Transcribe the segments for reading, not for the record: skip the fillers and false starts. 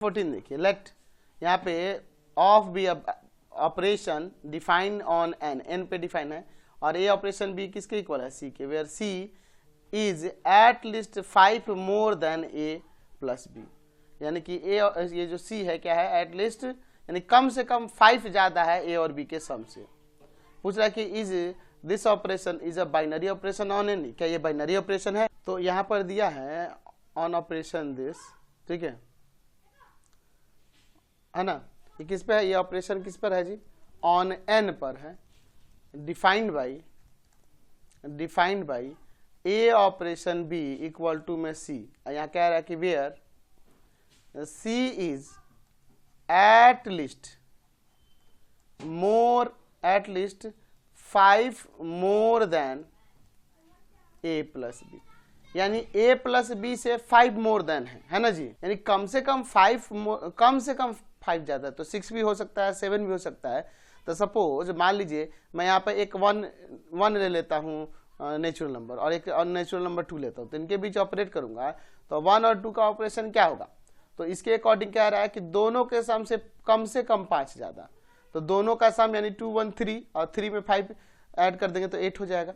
14 देखिए, लेट यहाँ पे of B operation define on N, N पे डिफाइन है, और ए ऑपरेशन बी किसके इक्वल है, सी के, where C is at least 5 more than A plus B, यानी कि ए, ये जो सी है क्या है, एट लीस्ट यानी कम से कम 5 ज्यादा है ए और बी के सम से। पूछ रहा है कि is this operation is a binary operation on an, क्या ये बाइनरी ऑपरेशन है, तो यहाँ पर दिया है ऑन ऑपरेशन दिस, ठीक है ना, ये किस पे है, ये ऑपरेशन किस पर है जी, ऑन एन पर है, defined by A operation B equal to में सी, यहाँ कह रहा है कि where C is at least 5 more than A plus B, यानी ए प्लस बी से 5 मोर देन है ना जी, यानी कम से कम 5 ज्यादा है, तो 6 भी हो सकता है, 7 भी हो सकता है। तो सपोज मान लीजिए मैं यहाँ पे एक वन ले लेता हूँ नेचुरल नंबर, और एक अननेचुरल नंबर 2 लेता हूँ, तो इनके बीच ऑपरेट करूंगा, तो 1 और 2 का ऑपरेशन क्या होगा, तो इसके अकॉर्डिंग कह रहा है कि दोनों के सम से कम 5 ज्यादा, तो दोनों का सम यानी 2 1 3 और 3 में 5 ऐड कर देंगे तो 8 हो जाएगा।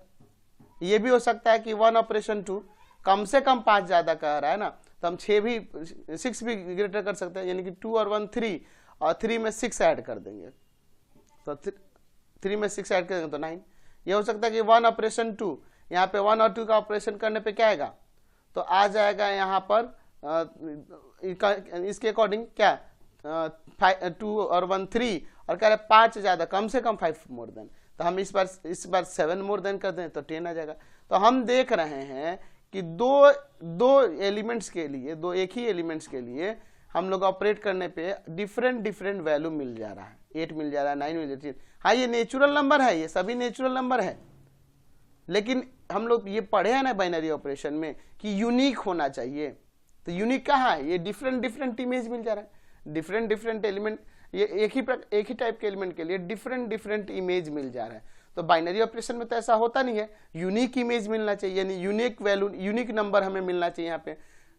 ये भी हो सकता है कि 1 ऑपरेशन 2 कम से कम 5 ज्यादा कह रहा है ना, तो हम 6 भी ग्रेटर कर सकते हैं, यानी कि 2 और 1 3 और 3 में 6 ऐड कर देंगे, तो 3 में 6 ऐड कर देंगे तो 9। ये हो सकता है कि 1 ऑपरेशन 2, यहाँ पे 1 और 2 का ऑपरेशन करने पे क्या आएगा, तो आ जाएगा यहाँ पर इसके अकॉर्डिंग क्या 2 और 1 3, और कह रहे 5 ज्यादा, कम से कम 5 मोर देन, तो हम इस बार 7 मोर देन कर दें तो 10 आ जाएगा। तो हम देख रहे हैं कि दो एलिमेंट्स के लिए, दो एक ही एलिमेंट्स के लिए हम लोग ऑपरेट करने पे डिफरेंट वैल्यू मिल जा रहा है, 8 मिल जा रहा है, 9 मिल जा रहा है। हाँ ये नेचुरल नंबर है, ये सभी नेचुरल नंबर है, लेकिन हम लोग ये पढ़े हैं ना बाइनरी ऑपरेशन में कि यूनिक होना चाहिए, तो यूनिक कहाँ है, ये डिफरेंट इमेज मिल जा रहा है, डिफरेंट एलिमेंट, ये एक ही टाइप के एलिमेंट के लिए डिफरेंट इमेज मिल जा रहा है। तो बाइनरी ऑपरेशन में तो ऐसा होता नहीं है, यूनिक इमेज मिलना चाहिए, यानी यूनिक वैल्यू, यूनिक नंबर हमें मिलना चाहिए यहाँ पे,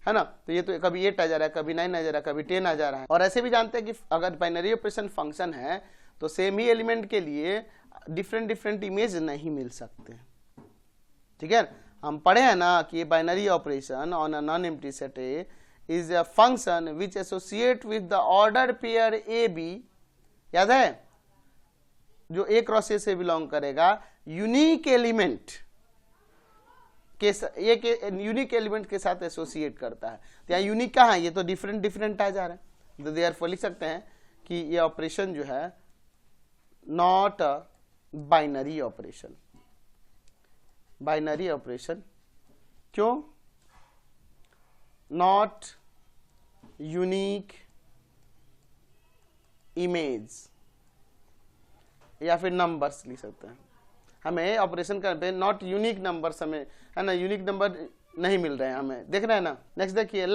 है ना। तो ये तो कभी 8 आ जा रहा है, कभी 9 आ जा रहा है, कभी 10 आ जा रहा है। और ऐसे भी जानते हैं कि अगर बाइनरी ऑपरेशन फंक्शन है तो सेम ही एलिमेंट के लिए डिफरेंट इमेज नहीं मिल सकते, ठीक है। हम पढ़े हैं ना कि binary operation on a non empty set A is a function which associate with the order pair A B, याद है, जो ए क्रॉस ए से बिलोंग करेगा, यूनिक एलिमेंट के यूनिक एलिमेंट के साथ एसोसिएट करता है। तो यहाँ यूनिक कहाँ है, ये तो डिफरेंट आ जा रहा है, तो देयरफॉर लिख सकते हैं कि ये ऑपरेशन जो है not a binary operation. Binary operation क्यों, नॉट यूनिक इमेज, या फिर नंबर्स लिख सकते हैं। हमें ऑपरेशन करने पे नॉट यूनिक नंबर्स, हमें है ना, यूनिक नंबर नहीं मिल रहे हैं, हमें देख रहे हैं ना। नेक्स्ट देखिए,